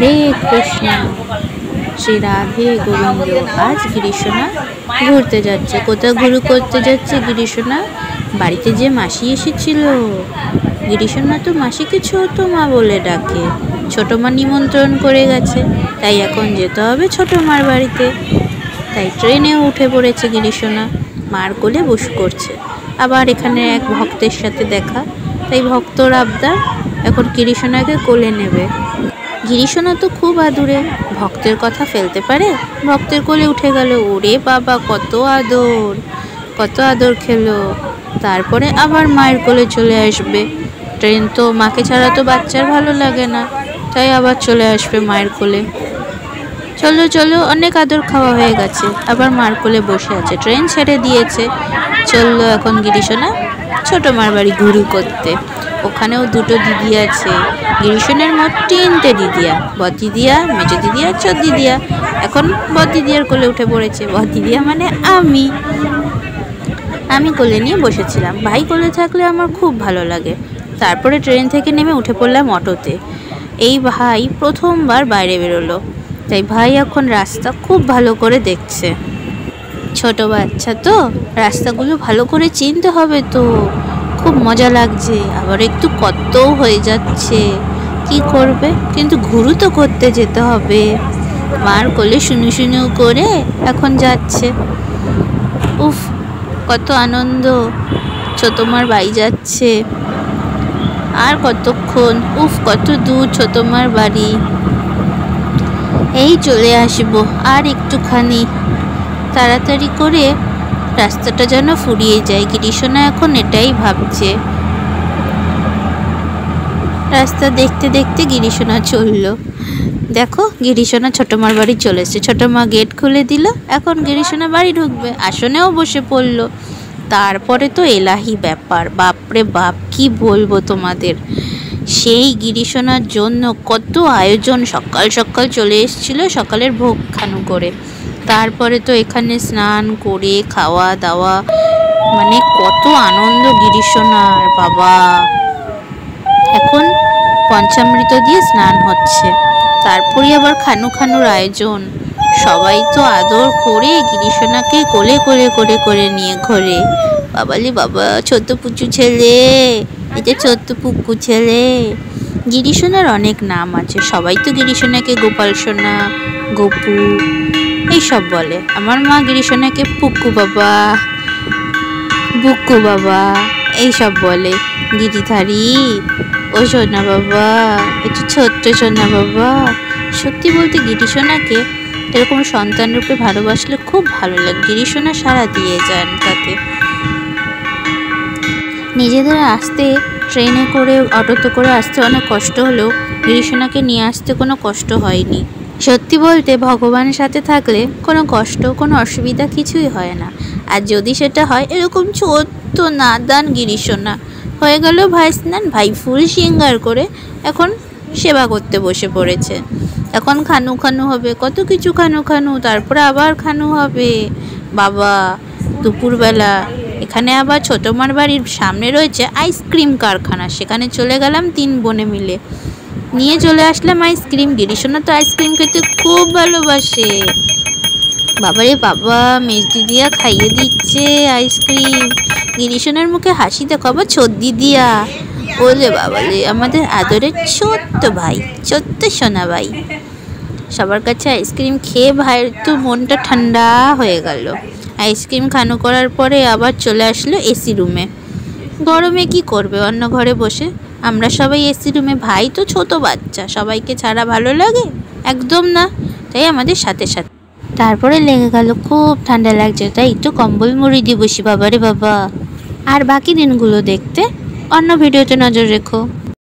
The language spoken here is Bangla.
হরে কৃষ্ণ, শ্রী রাধে গোবিন্দ। আজ গিরিশোনা ঘুরতে যাচ্ছে। কোথাও ঘুরু করতে যাচ্ছে গিরিশোনা? বাড়িতে যে মাসি এসেছিল, গিরিশোনা তো মাসিকে ছোট মা বলে ডাকে। ছোট মা নিমন্ত্রণ করে গেছে, তাই এখন যেতে হবে ছোট মার বাড়িতে। তাই ট্রেনে উঠে পড়েছে গিরিশোনা, মার কোলে বসে করছে। আবার এখানে এক ভক্তের সাথে দেখা, তাই ভক্তর আবদার এখন গিরিশোনাকে কোলে নেবে। গিরিশোনা তো খুব আদুরে, ভক্তের কথা ফেলতে পারে? ভক্তের কোলে উঠে গেল। ওরে বাবা, কত আদর, কত আদর খেলো। তারপরে আবার মায়ের কোলে চলে আসবে। ট্রেন তো মাকে ছাড়া তো বাচ্চার ভালো লাগে না, তাই আবার চলে আসবে মায়ের কোলে। চলো চলো, অনেক আদর খাওয়া হয়ে গেছে, আবার মার কোলে বসে আছে। ট্রেন ছেড়ে দিয়েছে। চললো এখন গিরিশোনা ছোট মার বাড়ি ঘুরু করতে। ওখানেও দুটো দিদি আছে। গিরিশোনার মোট 3টে দিদিয়া, বদ দিদিয়া, মেজো দিদিয়া, ছোট দিদিয়া। এখন বদ দিদিয়ার কোলে উঠে পড়েছে। বদ দিদিয়া মানে আমি কোলে নিয়ে বসেছিলাম। ভাই কোলে থাকলে আমার খুব ভালো লাগে। তারপরে ট্রেন থেকে নেমে উঠে পড়লাম অটোতে। এই ভাই প্রথমবার বাইরে বেরোলো, তাই ভাই এখন রাস্তা খুব ভালো করে দেখছে। ছোট বাচ্চা তো, রাস্তাগুলো ভালো করে চিনতে হবে তো। খুব মজা লাগছে, আবার একটু কষ্টও হয়ে যাচ্ছে। কি করবে, কিন্তু ঘুরু তো করতে যেতে হবে। মার কোলে শুনু শুনু করে এখন যাচ্ছে। উফ, কত আনন্দ। ছোট মার বাড়ি যাচ্ছে। আর কতক্ষণ, উফ কত দূর ছোট মার বাড়ি। এই চলে আসবো আর একটুখানি। তাড়াতাড়ি করে রাস্তাটা যেন ফুরিয়ে যায়। গিরিশোনা এখন এটাই ভাবছে। রাস্তা দেখতে দেখতে গিরিশোনা চললো। দেখো, গিরিশোনা ছোট মার বাড়ি চলে এসেছে। ছোট মা গেট খুলে দিল। এখন গিরিশোনা বাড়ি ঢুকবে, আসনেও বসে পড়লো। তারপরে তো এলাহি ব্যাপার, বাপরে বাপ, কি বলবো তোমাদের। সেই গিরিশোনার জন্য কত আয়োজন। সকাল সকাল চলে এসেছিল, সকালের ভোগ খানু করে। তারপরে তো এখানে স্নান করে খাওয়া দাওয়া, মানে কত আনন্দ গিরিশোনার বাবা। এখন পঞ্চামৃত দিয়ে স্নান হচ্ছে। তারপরে আবার খানুর আয়োজন। সবাই তো আদর করে গিরিশোনাকে কোলে কোলে করে করে নিয়ে ঘোরে। বাবালি বাবা, ছোট্ট পুচু ছেলে, এটা ছোট্ট পুকু ছেলে। গিরিশোনার অনেক নাম আছে। সবাই তো গিরিশোনাকে গোপাল সোনা, গোপু এইসব বলে। আমার মা গিরিশোনাকে পুকু বাবা, বুকু বাবা এইসব বলে। গিরিধারী, ও সোনা বাবা, একটু ছোট্ট সোনা বাবা। সত্যি বলতে গিরিশোনাকে এরকম সন্তান রূপে ভালোবাসলে খুব ভালো লাগে। গিরিশোনা সাড়া দিয়ে যান তাতে। নিজেদের আসতে ট্রেনে করে, অটোতে করে আসতে অনেক কষ্ট হলেও গিরিশোনাকে নিয়ে আসতে কোনো কষ্ট হয়নি। সত্যি বলতে ভগবানের সাথে থাকলে কোনো কষ্ট, কোনো অসুবিধা কিছুই হয় না। আর যদি সেটা হয়, এরকম ছোট্ট নাদান গিরিশোনা হয়ে গেল ভাই স্নান। ভাই ফুল সিঙ্গার করে এখন সেবা করতে বসে পড়েছে। এখন খানু হবে, কত কিছু খানু। তারপরে আবার খানু হবে। বাবা, দুপুরবেলা এখানে আবার ছোট মার বাড়ির সামনে রয়েছে আইসক্রিম কারখানা। সেখানে চলে গেলাম 3 বোনে মিলে, নিয়ে চলে আসলাম আইসক্রিম। গিরিশোনা তো আইসক্রিম খেতে খুব ভালোবাসে। বাবারে বাবা, মেজ দিদিয়া খাইয়ে দিচ্ছে আইসক্রিম। গিরিশোনার মুখে হাসি দেখো। আবার ছোট দিদিয়া, ওলে বাবালে, আমাদের আদরের ছোট্ট ভাই, ছোট্ট সোনা ভাই। সবার কাছে আইসক্রিম খেয়ে ভাইয়ের তো মনটা ঠান্ডা হয়ে গেল। আইসক্রিম খানো করার পরে আবার চলে আসলো এসি রুমে। গরমে কি করবে অন্য ঘরে বসে? আমরা সবাই এসি রুমে। ভাই তো ছোট বাচ্চা, সবাইকে ছাড়া ভালো লাগে? একদম না, তাই আমাদের সাথে সাথে। তারপরে লেগে গেল খুব ঠান্ডা লাগছে, তাই একটু কম্বল মুড়ি দিয়ে বসি। বাবারে বাবা। আর বাকি দিনগুলো দেখতে অন্য ভিডিওতে নজর রেখো।